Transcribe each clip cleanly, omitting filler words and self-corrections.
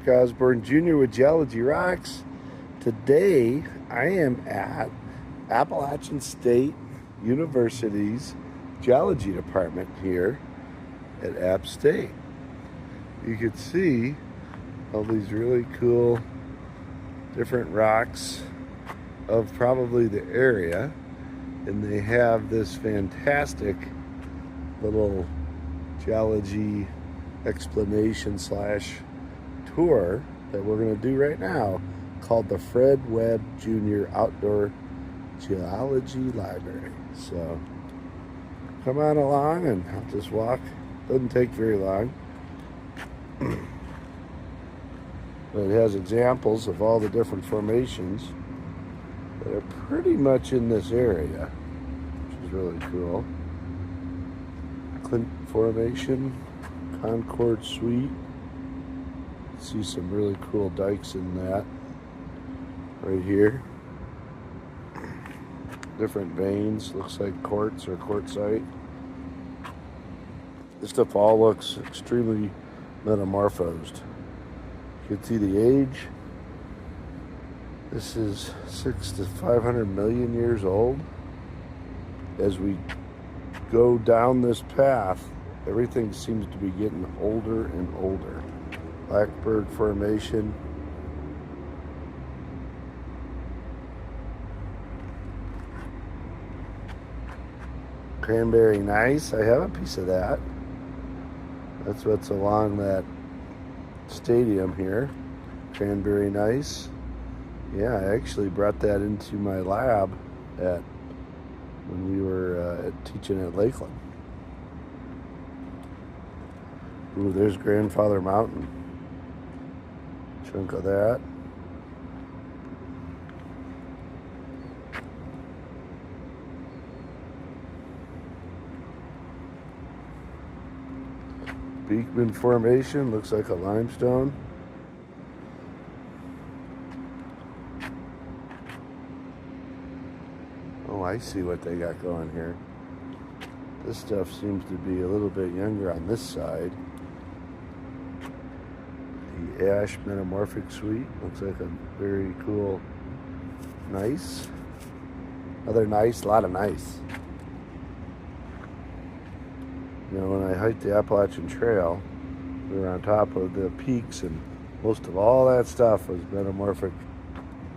Osborne Jr. with Geology Rocks. Today I am at Appalachian State University's Geology Department here at App State. You can see all these really cool different rocks of probably the area, and they have this fantastic little geology explanation / tour that we're going to do right now called the Fred Webb Jr. Outdoor Geology Library. So come on along and I'll just walk. Doesn't take very long. But it has examples of all the different formations that are pretty much in this area, which is really cool. Clint Formation, Concord Suite. See some really cool dikes in that right here. Different veins, looks like quartz or quartzite. This stuff all looks extremely metamorphosed. You can see the age. This is 600 to 500 million years old. As we go down this path, everything seems to be getting older and older. Blackbird Formation. Cranberry Gneiss, I have a piece of that. That's what's along that stadium here. Cranberry Gneiss. Yeah, I actually brought that into my lab when we were teaching at Lakeland. Ooh, there's Grandfather Mountain. Chunk of that. Beekman Formation, looks like a limestone. Oh, I see what they got going here. This stuff seems to be a little bit younger on this side. The Ash Metamorphic Suite looks like a very cool gneiss. Another gneiss, a lot of gneiss. You know, when I hiked the Appalachian Trail, we were on top of the peaks, and most of all that stuff was metamorphic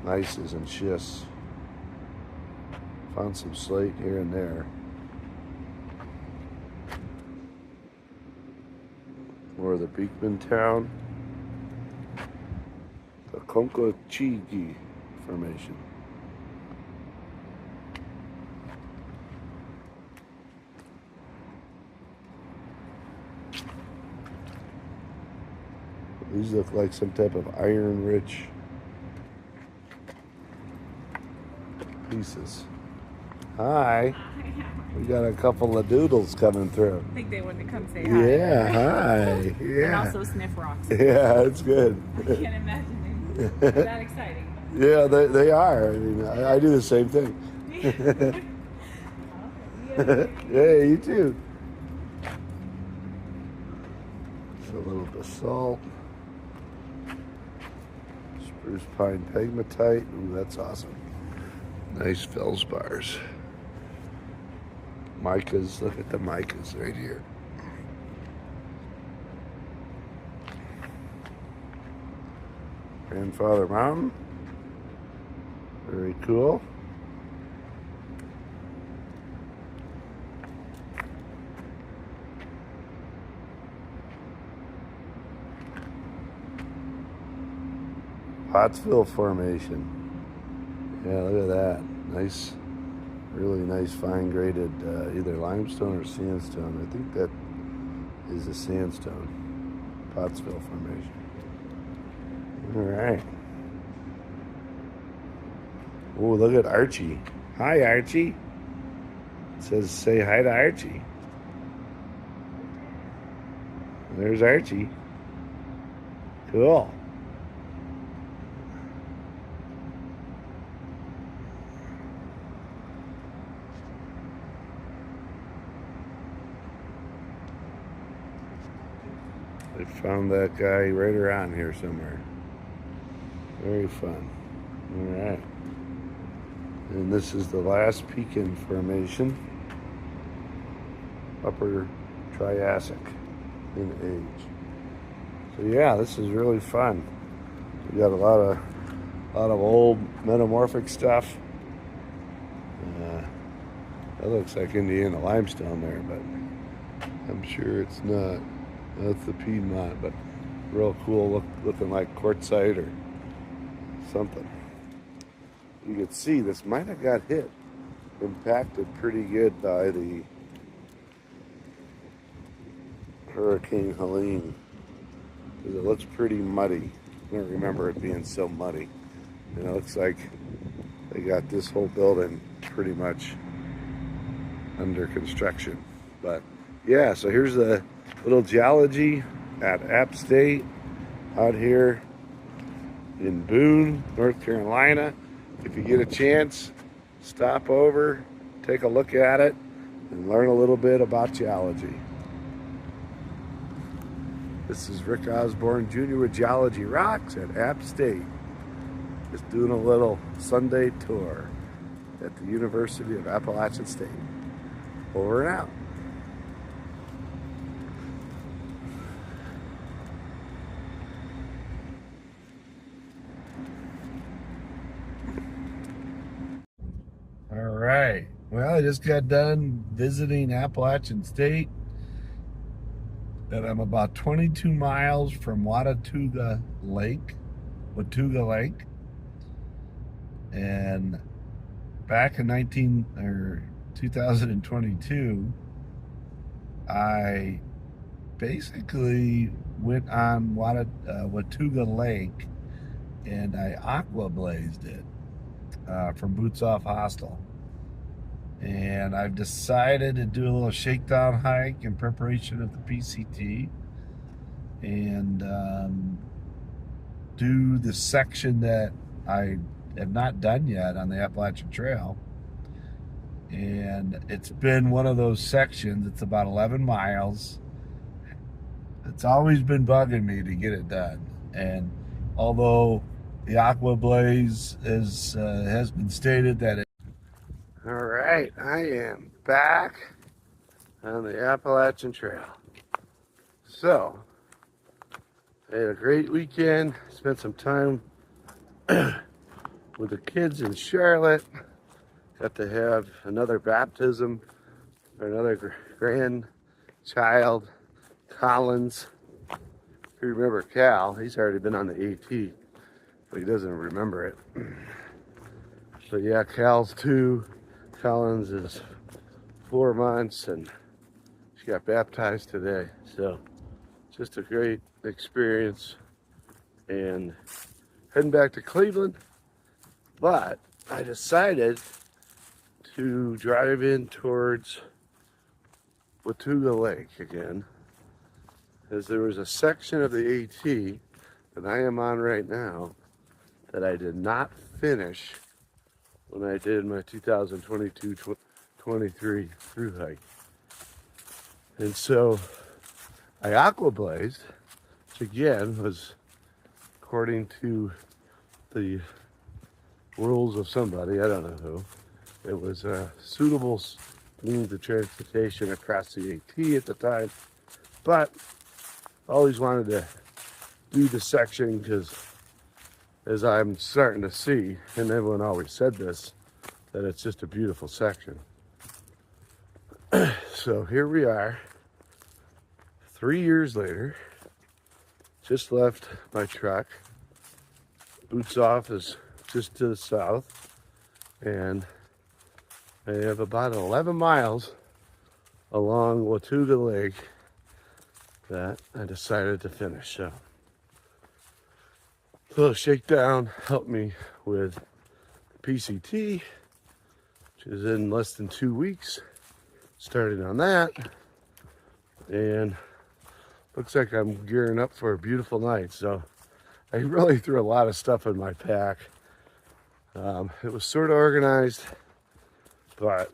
gneisses and schists. Found some slate here and there. More of the Beekman Town. The Concochigi Formation. These look like some type of iron-rich pieces. Hi. We got a couple of doodles coming through. I think they wanted to come say hi. Yeah, hi. Yeah. And also sniff rocks. Yeah, it's good. I can't imagine they're that exciting. Yeah, they are. I mean, I do the same thing. Yeah, you too. It's a little basalt. Spruce pine pegmatite. Ooh, that's awesome. Nice feldspars. Micas. Look at the micas right here. Grandfather Mountain. Very cool. Pottsville Formation. Yeah, look at that. Nice, really nice fine graded either limestone or sandstone. I think that is a sandstone. Pottsville Formation. All right. Oh, look at Archie. Hi, Archie. It says say hi to Archie. There's Archie. Cool. I found that guy right around here somewhere. Very fun. All right. And this is the last Pekin Formation, Upper Triassic in age. So yeah, this is really fun. We got a lot of old metamorphic stuff. That looks like Indiana limestone there, but I'm sure it's not. That's the Piedmont, but real cool, looking like quartzite or something. You can see this might have got hit, impacted pretty good by the Hurricane Helene, because it looks pretty muddy. I don't remember it being so muddy. And it looks like they got this whole building pretty much under construction. But yeah, so here's the little geology at App State out here in Boone, North Carolina. If you get a chance, stop over, take a look at it, and learn a little bit about geology. This is Rick Osborne Jr. with Geology Rocks at App State. Just doing a little Sunday tour at the University of Appalachian State. Over and out. All right. Well, I just got done visiting Appalachian State, and I'm about 22 miles from Watauga Lake. And back in 2022, I basically went on Watauga Lake and I aqua blazed it from Boots Off Hostel. And I've decided to do a little shakedown hike in preparation of the PCT and do the section that I have not done yet on the Appalachian Trail. And it's been one of those sections. It's about 11 miles. It's always been bugging me to get it done. And although the aqua blaze has been stated that it... All right, I am back on the Appalachian Trail. So, I had a great weekend. Spent some time with the kids in Charlotte. Got to have another baptism for another grandchild, Collins. If you remember Cal, he's already been on the AT, but he doesn't remember it. So yeah, Cal's 2, Collins is 4 months, and she got baptized today. So just a great experience, and heading back to Cleveland. But I decided to drive in towards Watauga Lake again, as there was a section of the AT that I am on right now that I did not finish when I did my 2022-23 through hike. And so I aqua blazed, which again was according to the rules of somebody, I don't know who. It was a suitable means of transportation across the AT at the time, but I always wanted to do the section because, as I'm starting to see, and everyone always said this, that it's just a beautiful section. So here we are, 3 years later. Just left my truck. Boots Off is just to the south, and I have about 11 miles along Watauga Lake that I decided to finish. So a little shakedown helped me with PCT, which is in less than 2 weeks. Starting on that, and looks like I'm gearing up for a beautiful night. So I really threw a lot of stuff in my pack. It was sort of organized, but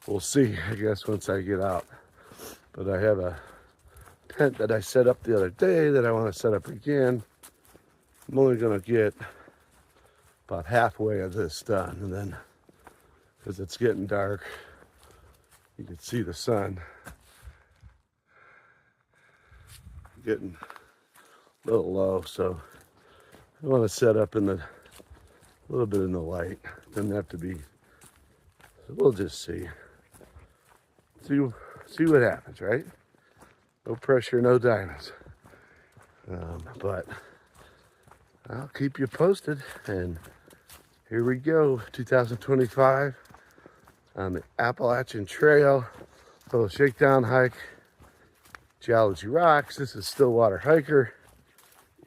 we'll see, I guess, once I get out. But I have a tent that I set up the other day that I want to set up again. I'm only going to get about halfway of this done, and then because it's getting dark, you can see the sun getting a little low, so I want to set up in the a little bit in the light. Doesn't have to be. So we'll just see what happens, right? No pressure, no dinos. But I'll keep you posted. And here we go, 2025 on the Appalachian Trail, little shakedown hike, Geology Rocks. This is Stillwater Hiker,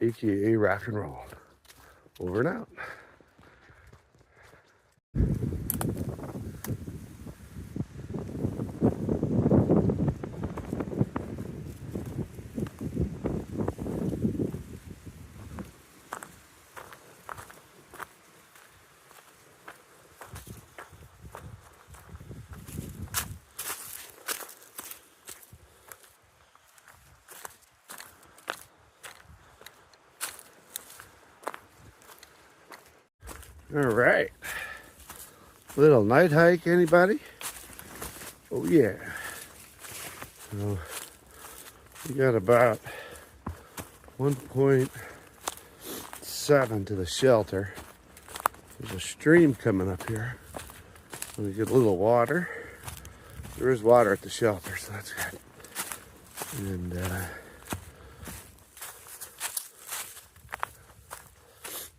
aka Rock and Roll. Over and out. All right, little night hike, anybody? Oh yeah. So we got about 1.7 to the shelter. There's a stream coming up here. We get a little water. There is water at the shelter, so that's good. And that'll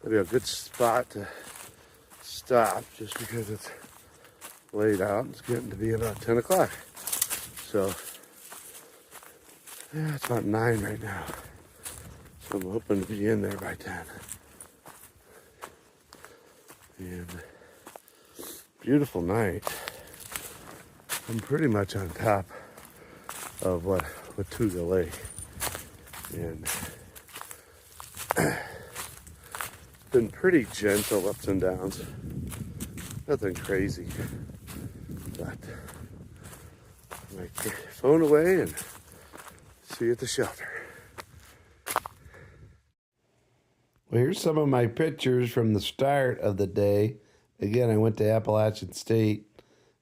be a good spot to stop just because it's laid out. It's getting to be about 10 o'clock. So, yeah, it's about 9 right now. So I'm hoping to be in there by 10. And beautiful night. I'm pretty much on top of Watauga Lake. And been pretty gentle ups and downs. Nothing crazy. But my phone away and see you at the shelter. Well, here's some of my pictures from the start of the day. Again, I went to Appalachian State,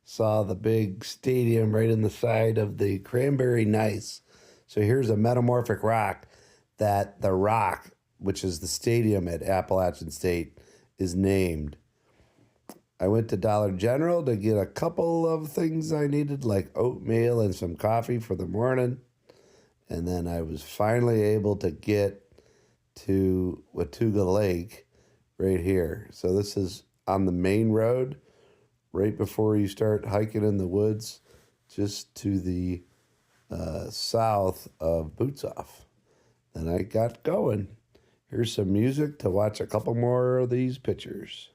saw the big stadium right in the side of the Cranberry Gneiss. So here's a metamorphic rock that the rock, which is the stadium at Appalachian State, is named. I went to Dollar General to get a couple of things I needed, like oatmeal and some coffee for the morning. And then I was finally able to get to Watauga Lake right here. So this is on the main road, right before you start hiking in the woods, just to the south of Boots Off. And I got going. Here's some music to watch a couple more of these pictures.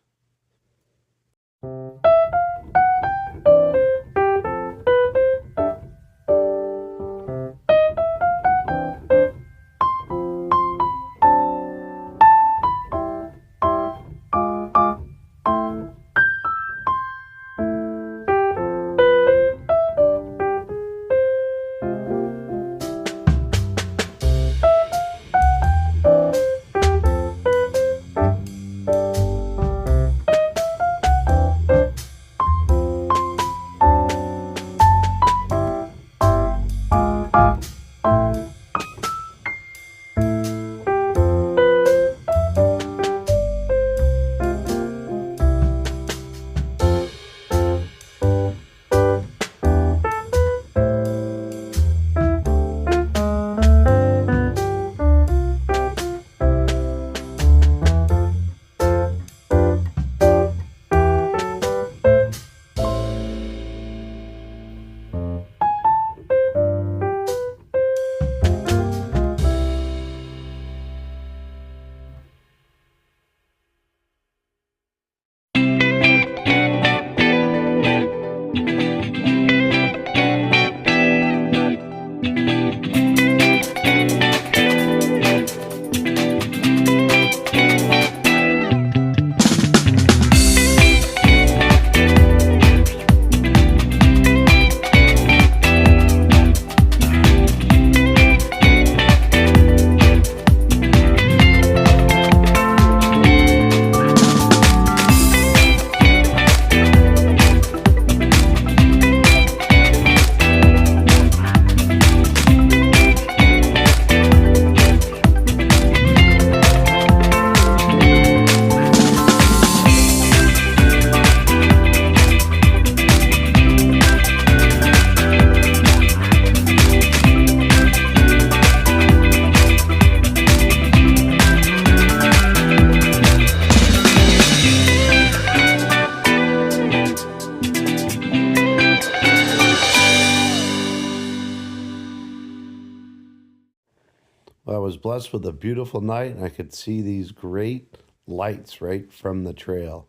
blessed with a beautiful night, and I could see these great lights right from the trail.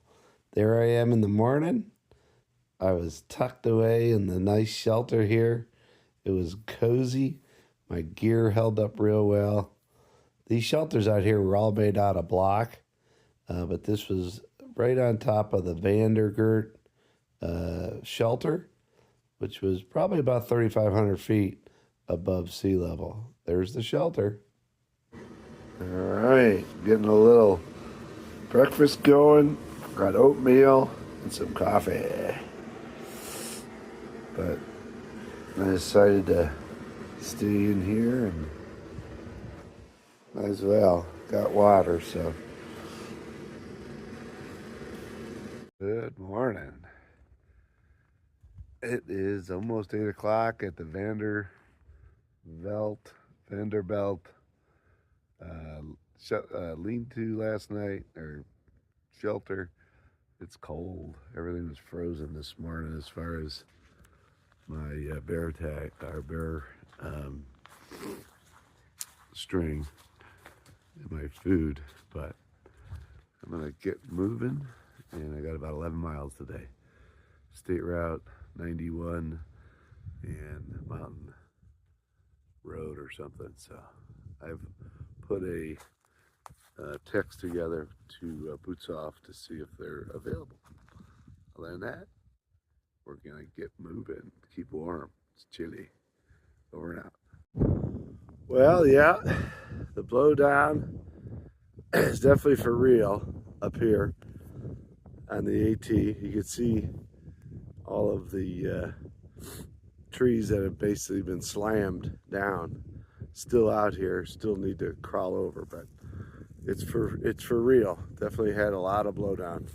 There I am in the morning. I was tucked away in the nice shelter here. It was cozy. My gear held up real well. These shelters out here were all made out of block, but this was right on top of the Vandergert shelter, which was probably about 3,500 feet above sea level. There's the shelter. All right, getting a little breakfast going. Got oatmeal and some coffee. But I decided to stay in here and might as well. Got water, so. Good morning. It is almost 8 o'clock at the Vanderbilt lean-to last night, or shelter. It's cold. Everything was frozen this morning as far as my bear string and my food, but I'm gonna get moving, and I got about 11 miles today. State Route 91 and Mountain Road or something. So I've put a text together to Boots Off to see if they're available. Other than that, we're gonna get moving, keep warm. It's chilly. Over and out. Well, yeah, the blowdown is definitely for real up here on the AT. You can see all of the trees that have basically been slammed down still out here, still need to crawl over, but it's for real. Definitely had a lot of blowdown.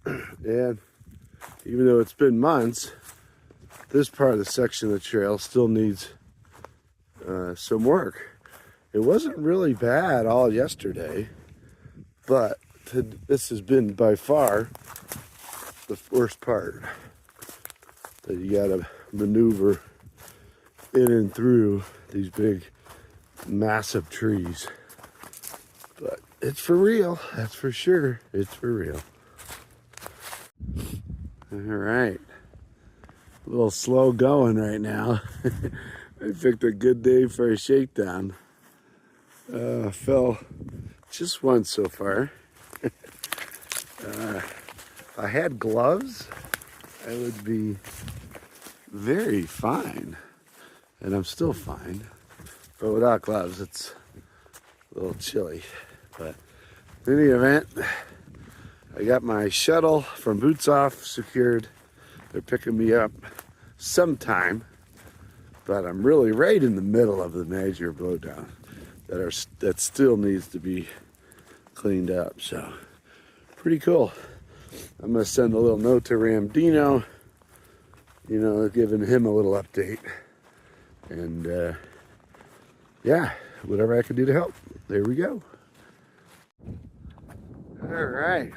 And even though it's been months, this part of the section of the trail still needs some work. It wasn't really bad all yesterday, but this has been by far the worst part, that you gotta maneuver in and through these big, massive trees. But it's for real, that's for sure. It's for real. All right. A little slow going right now. I picked a good day for a shakedown. Fell just once so far. If I had gloves, I would be very fine. And I'm still fine. But without gloves, it's a little chilly. But in any event, I got my shuttle from Boots Off secured. They're picking me up sometime, but I'm really right in the middle of the major blowdown that still needs to be cleaned up. So pretty cool. I'm gonna send a little note to Ramdino, giving him a little update, and yeah, whatever I can do to help. There we go. All right.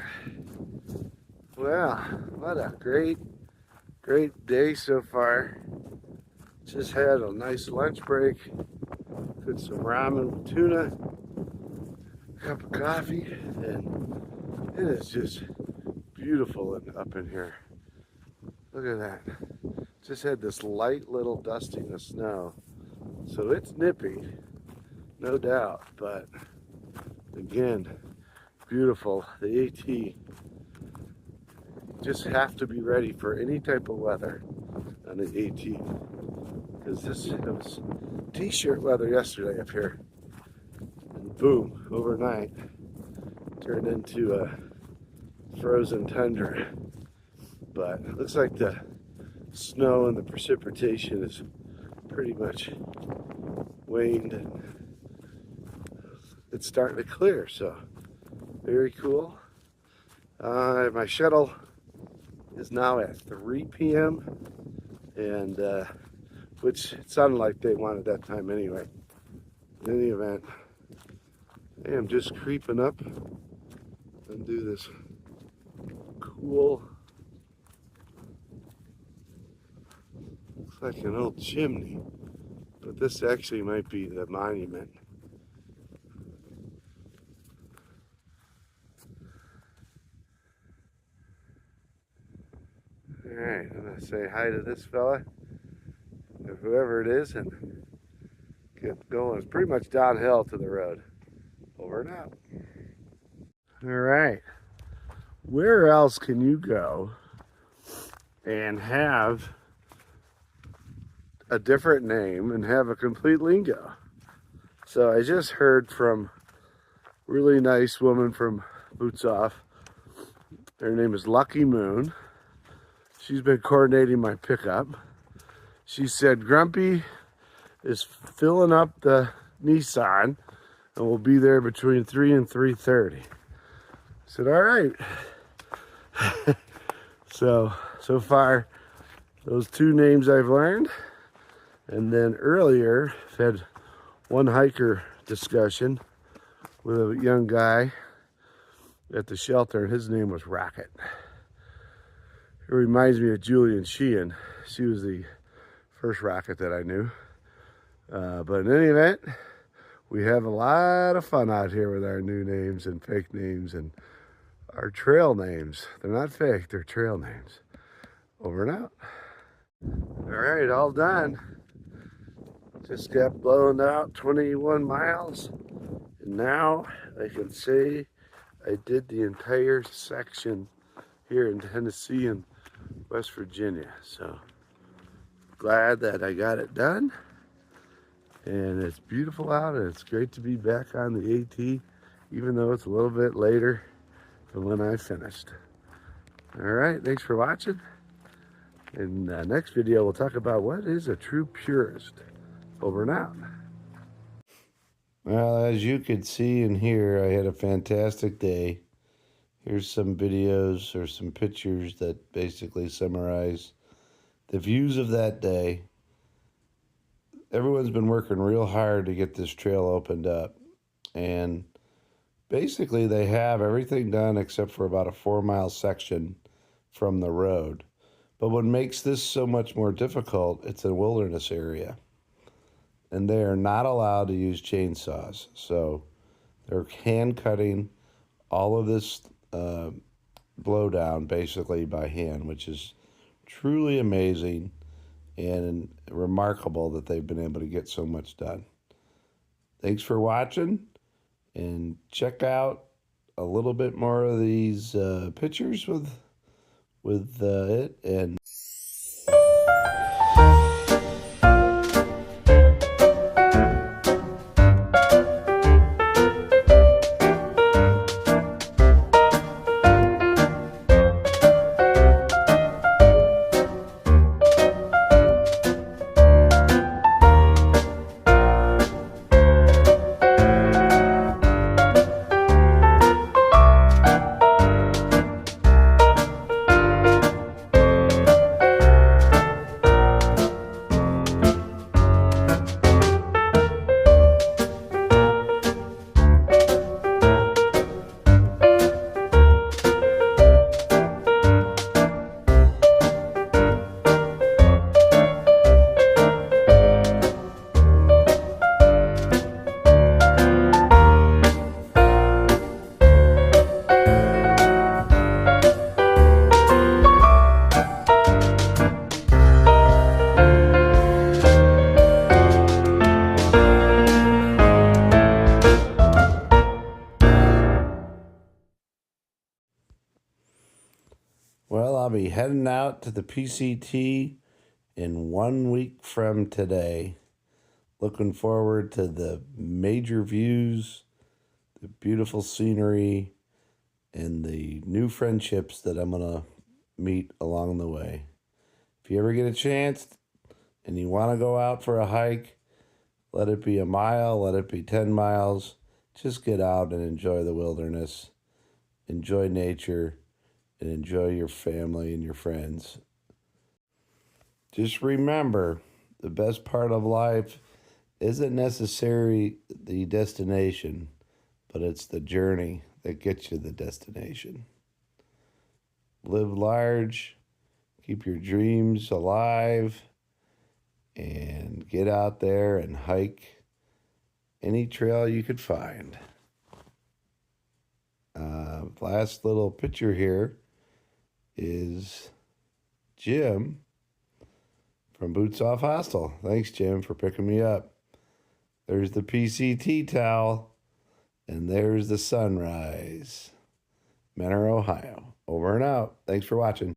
Well, what a great day so far. Just had a nice lunch break. Cooked some ramen with tuna, cup of coffee, and it is just beautiful up in here. Look at that. Just had this light little dusting of snow. So it's nippy, no doubt, but again, beautiful. The AT, just have to be ready for any type of weather on the AT. Because it was t-shirt weather yesterday up here. And boom, overnight, turned into a frozen tundra. But it looks like the snow and the precipitation is pretty much waned, and it's starting to clear, so very cool. My shuttle is now at 3 p.m. and which it sounded like they wanted that time anyway. In any event, I am just creeping up and do this cool, looks like an old chimney, but this actually might be the monument right, I'm gonna say hi to this fella, or whoever it is, and get going. It's pretty much downhill to the road. Over and out. All right, where else can you go and have a different name and have a complete lingo? So I just heard from a really nice woman from Boots Off. Her name is Lucky Moon. She's been coordinating my pickup. She said Grumpy is filling up the Nissan and will be there between 3 and 3:30. I said, all right. So far, those two names I've learned. And then earlier, I've had one hiker discussion with a young guy at the shelter, and his name was Rocket. It reminds me of Julie and Sheehan. She was the first Rocket that I knew. But in any event, we have a lot of fun out here with our new names and fake names and our trail names. They're not fake, they're trail names. Over and out. All right, all done. Just got blown out 21 miles. And now I can say I did the entire section here in Tennessee and West Virginia. So glad that I got it done. And it's beautiful out, and it's great to be back on the AT, even though it's a little bit later than when I finished. All right, thanks for watching. In the next video, we'll talk about what is a true purist. Over and out. Well, as you could see and hear, I had a fantastic day. Here's some videos or some pictures that basically summarize the views of that day. Everyone's been working real hard to get this trail opened up, and basically they have everything done except for about a 4-mile section from the road. But what makes this so much more difficult, it's a wilderness area, and they are not allowed to use chainsaws. So they're hand cutting all of this blowdown basically by hand, which is truly amazing and remarkable that they've been able to get so much done. Thanks for watching, and check out a little bit more of these pictures with it. And well, I'll be heading out to the PCT in 1 week from today. Looking forward to the major views, the beautiful scenery, and the new friendships that I'm going to meet along the way. If you ever get a chance and you want to go out for a hike, let it be a mile, let it be 10 miles. Just get out and enjoy the wilderness, enjoy nature, and enjoy your family and your friends. Just remember, the best part of life isn't necessarily the destination, but it's the journey that gets you the destination. Live large, keep your dreams alive, and get out there and hike any trail you could find. Last little picture here is Jim from Boots Off Hostel. Thanks, Jim, for picking me up. There's the PCT towel, and there's the sunrise. Menor, Ohio. Over and out. Thanks for watching.